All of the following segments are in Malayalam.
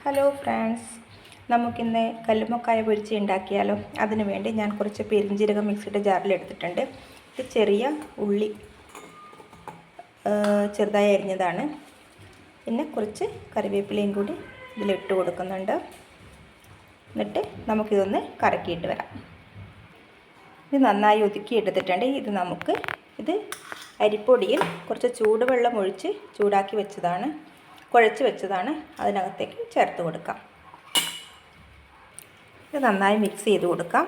ഹലോ ഫ്രണ്ട്സ്, നമുക്കിന്ന് കല്ലുമ്മക്കായ പൊരിച്ച് ഉണ്ടാക്കിയാലോ. അതിനു വേണ്ടി ഞാൻ കുറച്ച് പെരിഞ്ജീരകം മിക്സിയുടെ ജാറിൽ എടുത്തിട്ടുണ്ട്. ഇത് ചെറിയ ഉള്ളി ചെറുതായി അരിഞ്ഞതാണ്. പിന്നെ കുറച്ച് കറിവേപ്പിലയും കൂടി ഇതിലിട്ട് കൊടുക്കുന്നുണ്ട്. എന്നിട്ട് നമുക്കിതൊന്ന് കറക്കിയിട്ട് വരാം. ഇത് നന്നായി ഒതുക്കി എടുത്തിട്ടുണ്ട്. ഇത് അരിപ്പൊടിയിൽ കുറച്ച് ചൂടുവെള്ളം ഒഴിച്ച് ചൂടാക്കി വെച്ചതാണ്, കുഴച്ച് വെച്ചതാണ്. അതിനകത്തേക്ക് ചേർത്ത് കൊടുക്കാം. ഇത് നന്നായി മിക്സ് ചെയ്ത് കൊടുക്കാം.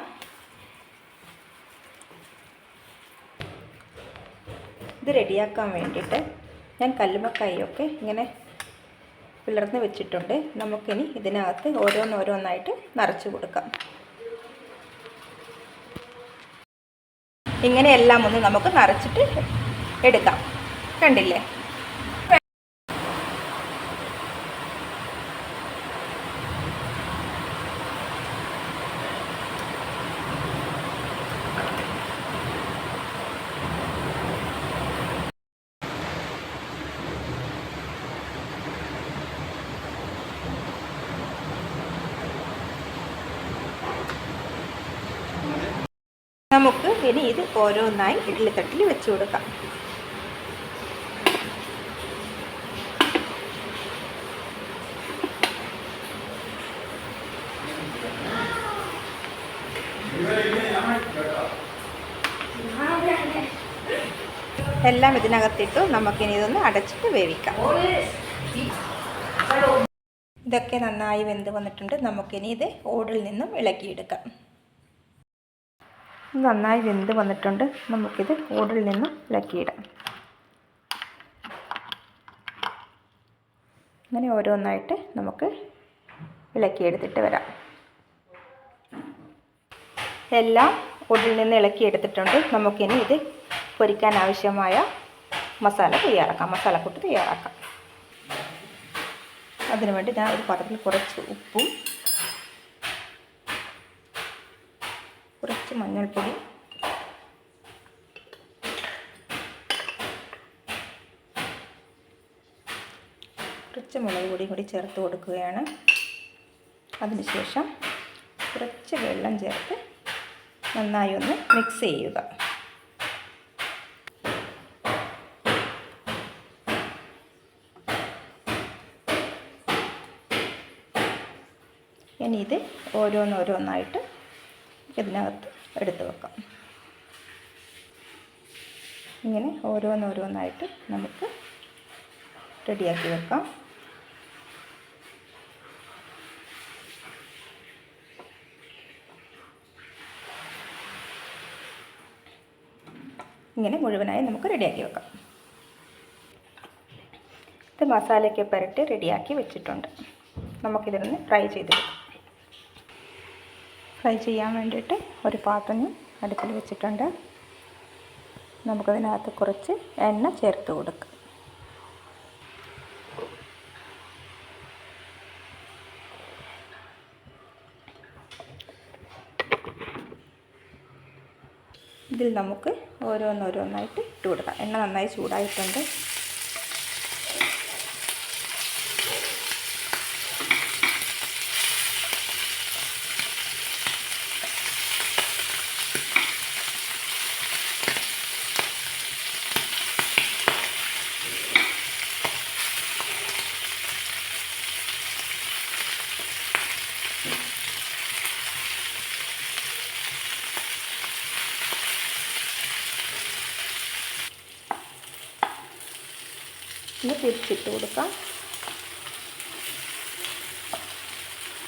ഇത് റെഡിയാക്കാൻ വേണ്ടിയിട്ട് ഞാൻ കല്ലുമ്മക്കായൊക്കെ ഇങ്ങനെ പിളർന്ന് വെച്ചിട്ടുണ്ട്. നമുക്കിനി ഇതിനകത്ത് ഓരോന്നോരോന്നായിട്ട് നിറച്ച് കൊടുക്കാം. ഇങ്ങനെയെല്ലാം ഒന്ന് നമുക്ക് നിറച്ചിട്ട് എടുക്കാം. കണ്ടില്ലേ? നമുക്ക് ഇനി ഇത് ഓരോന്നായി ഇഡ്ഡലിത്തട്ടിൽ വെച്ച് കൊടുക്കാം. എല്ലാം ഇതിനകത്തിട്ടു നമുക്കിനി ഇതൊന്ന് അടച്ചിട്ട് വേവിക്കാം. ഇതൊക്കെ നന്നായി വെന്ത് വന്നിട്ടുണ്ട്. നമുക്കിനി ഇത് ഓടിൽ നിന്നും ഇളക്കിയെടുക്കാം. നന്നായി വെന്ത് വന്നിട്ടുണ്ട്. നമുക്കിത് ഓടിൽ നിന്നും ഇളക്കിയിടാം. അങ്ങനെ ഓരോന്നായിട്ട് നമുക്ക് ഇളക്കിയെടുത്തിട്ട് വരാം. എല്ലാം ഓടിൽ നിന്ന് ഇളക്കിയെടുത്തിട്ടുണ്ട്. നമുക്കിനി ഇത് പൊരിക്കാൻ ആവശ്യമായ മസാലക്കൂട്ട് തയ്യാറാക്കാം. അതിനുവേണ്ടി ഞാൻ ഒരു പാത്രത്തിൽ കുറച്ച് ഉപ്പും കുറച്ച് മഞ്ഞൾപ്പൊടി, കുറച്ച് മുളക് പൊടിയും കൂടി ചേർത്ത് കൊടുക്കുകയാണ്. അതിനുശേഷം കുറച്ച് വെള്ളം ചേർത്ത് നന്നായി ഒന്ന് മിക്സ് ചെയ്യുക. ഇനി ഇത് ഓരോന്നോരോന്നായിട്ട് ഇതിനകത്ത് എടുത്ത് വെക്കാം. ഇങ്ങനെ ഓരോന്നോരോന്നായിട്ട് നമുക്ക് റെഡിയാക്കി വെക്കാം. ഇങ്ങനെ മുഴുവനായി നമുക്ക് റെഡിയാക്കി വെക്കാം. ഇത് മസാലയൊക്കെ പുരട്ടി റെഡിയാക്കി വെച്ചിട്ടുണ്ട്. നമുക്കിതൊന്ന് ഫ്രൈ ചെയ്തെടുക്കാം. ഫ്രൈ ചെയ്യാൻ വേണ്ടിയിട്ട് ഒരു പാത്രം അടുപ്പിൽ വെച്ചിട്ടുണ്ട്. നമുക്കതിനകത്ത് കുറച്ച് എണ്ണ ചേർത്ത് കൊടുക്കാം. ഇതിൽ നമുക്ക് ഓരോന്നോരോന്നായിട്ട് ഇട്ട് കൊടുക്കാം. എണ്ണ നന്നായി ചൂടായിട്ടുണ്ട്. ഇനി തിരിച്ചിട്ട് കൊടുക്കാം.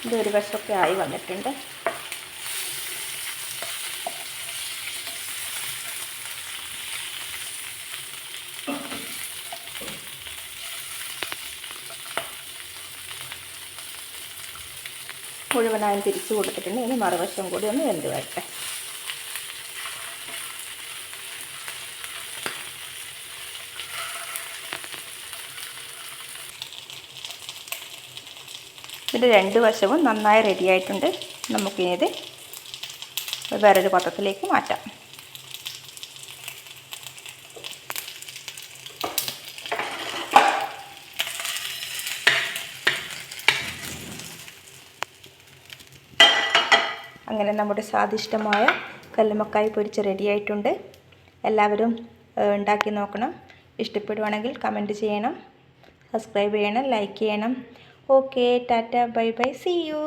ഇതൊരു വശമൊക്കെ ആയി വന്നിട്ടുണ്ട്. മുഴുവനായും തിരിച്ചു കൊടുത്തിട്ടുണ്ട്. ഇനി മറുവശം കൂടി ഒന്ന് വെന്ത് വരട്ടെ. ഇതിൻ്റെ രണ്ട് വശവും നന്നായി റെഡിയായിട്ടുണ്ട്. നമുക്കിനി ഇത് വേറൊരു പാത്രത്തിലേക്ക് മാറ്റാം. അങ്ങനെ നമ്മുടെ സ്വാദിഷ്ടമായ കല്ലുമ്മക്കായ പൊരിച്ച് റെഡി ആയിട്ടുണ്ട്. എല്ലാവരും ഉണ്ടാക്കി നോക്കണം. ഇഷ്ടപ്പെടുവാണെങ്കിൽ കമൻറ്റ് ചെയ്യണം, സബ്സ്ക്രൈബ് ചെയ്യണം, ലൈക്ക് ചെയ്യണം. Okay, tata, bye bye, see U.